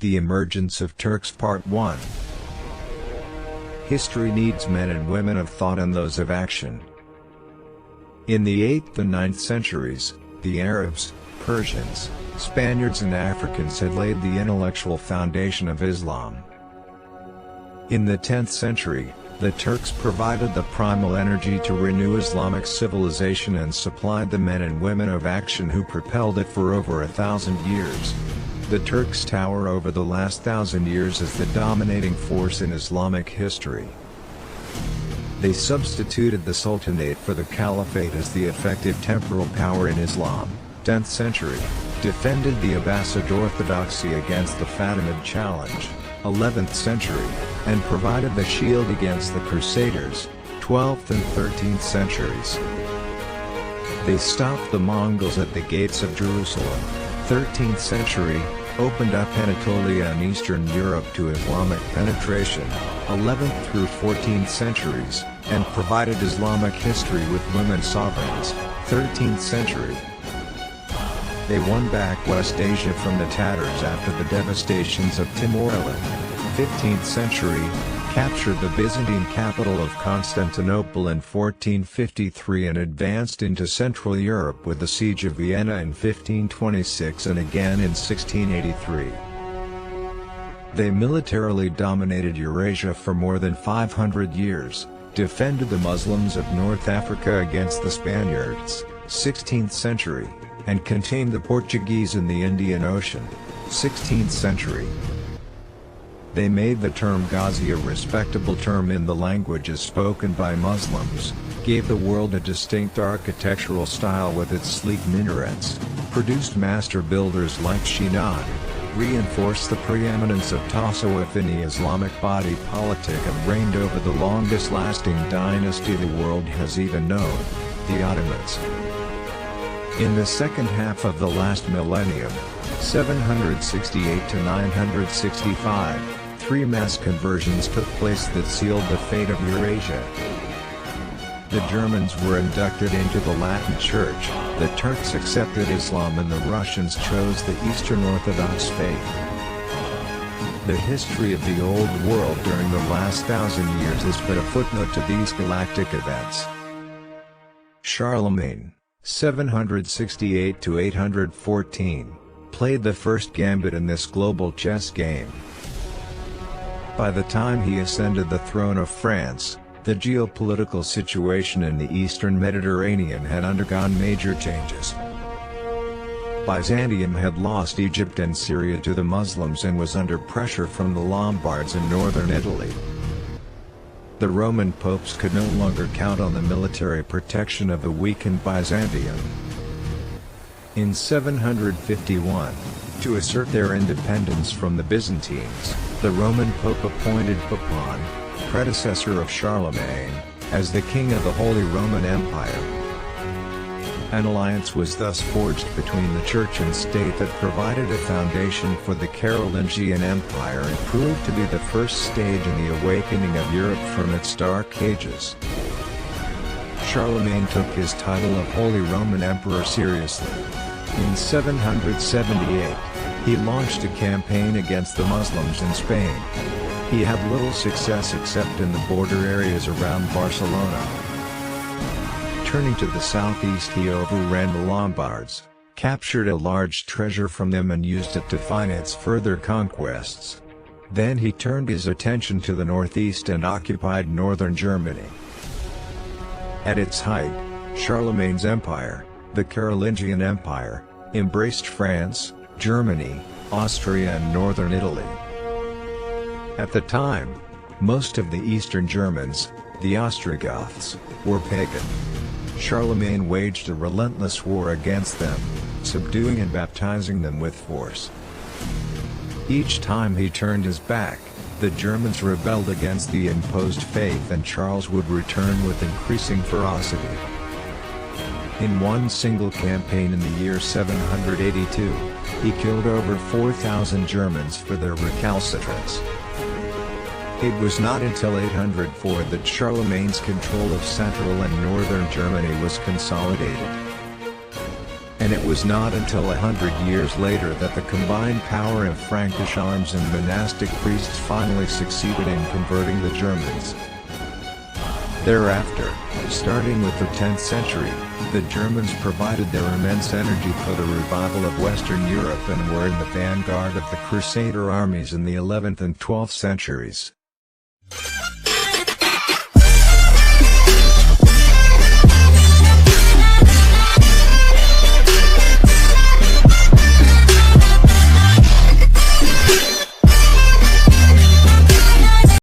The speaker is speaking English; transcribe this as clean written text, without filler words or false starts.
The Emergence of Turks Part 1. History needs men and women of thought and those of action. In the 8th and 9th centuries, the Arabs, Persians, Spaniards and Africans had laid the intellectual foundation of Islam. In the 10th century, the Turks provided the primal energy to renew Islamic civilization and supplied the men and women of action who propelled it for over 1,000 years. The Turks tower over the last 1,000 years as the dominating force in Islamic history. They substituted the Sultanate for the Caliphate as the effective temporal power in Islam. 10th century, defended the Abbasid orthodoxy against the Fatimid challenge. 11th century, and provided the shield against the Crusaders. 12th and 13th centuries. They stopped the Mongols at the gates of Jerusalem. 13th century, opened up Anatolia and Eastern Europe to Islamic penetration. 11th through 14th centuries, and provided Islamic history with women sovereigns. 13th century. They won back West Asia from the Tatars after the devastations of Timor-Leste. 15th century, captured the Byzantine capital of Constantinople in 1453 and advanced into Central Europe with the Siege of Vienna in 1526 and again in 1683. They militarily dominated Eurasia for more than 500 years, defended the Muslims of North Africa against the Spaniards, 16th century, and contained the Portuguese in the Indian Ocean, 16th century. They made the term Ghazi a respectable term in the languages spoken by Muslims, gave the world a distinct architectural style with its sleek minarets, produced master builders like Shinan, reinforced the preeminence of Tasawwuf in the Islamic body politic and reigned over the longest-lasting dynasty the world has even known, the Ottomans. In the second half of the last millennium, 768 to 965, 3 mass conversions took place that sealed the fate of Eurasia. The Germans were inducted into the Latin Church, the Turks accepted Islam and the Russians chose the Eastern Orthodox faith. The history of the Old World during the last 1,000 years is but a footnote to these galactic events. Charlemagne, 768 to 814, played the first gambit in this global chess game. By the time he ascended the throne of France, the geopolitical situation in the eastern Mediterranean had undergone major changes. Byzantium had lost Egypt and Syria to the Muslims and was under pressure from the Lombards in northern Italy. The Roman popes could no longer count on the military protection of the weakened Byzantium. In 751, to assert their independence from the Byzantines, the Roman Pope appointed Part1, predecessor of Charlemagne, as the king of the Holy Roman Empire. An alliance was thus forged between the church and state that provided a foundation for the Carolingian Empire and proved to be the first stage in the awakening of Europe from its dark ages. Charlemagne took his title of Holy Roman Emperor seriously. In 778, he launched a campaign against the Muslims in Spain. He had little success except in the border areas around Barcelona. Turning to the southeast, he overran the Lombards, captured a large treasure from them and used it to finance further conquests. Then he turned his attention to the northeast and occupied northern Germany. At its height, Charlemagne's empire, the Carolingian Empire, embraced France, Germany, Austria and northern Italy. At the time, most of the Eastern Germans, the Ostrogoths, were pagan. Charlemagne waged a relentless war against them, subduing and baptizing them with force. Each time he turned his back, the Germans rebelled against the imposed faith and Charles would return with increasing ferocity. In one single campaign in the year 782, he killed over 4,000 Germans for their recalcitrance. It was not until 804 that Charlemagne's control of central and northern Germany was consolidated. and it was not until 100 years later that the combined power of Frankish arms and monastic priests finally succeeded in converting the Germans. Thereafter, starting with the 10th century, the Germans provided their immense energy for the revival of Western Europe and were in the vanguard of the Crusader armies in the 11th and 12th centuries.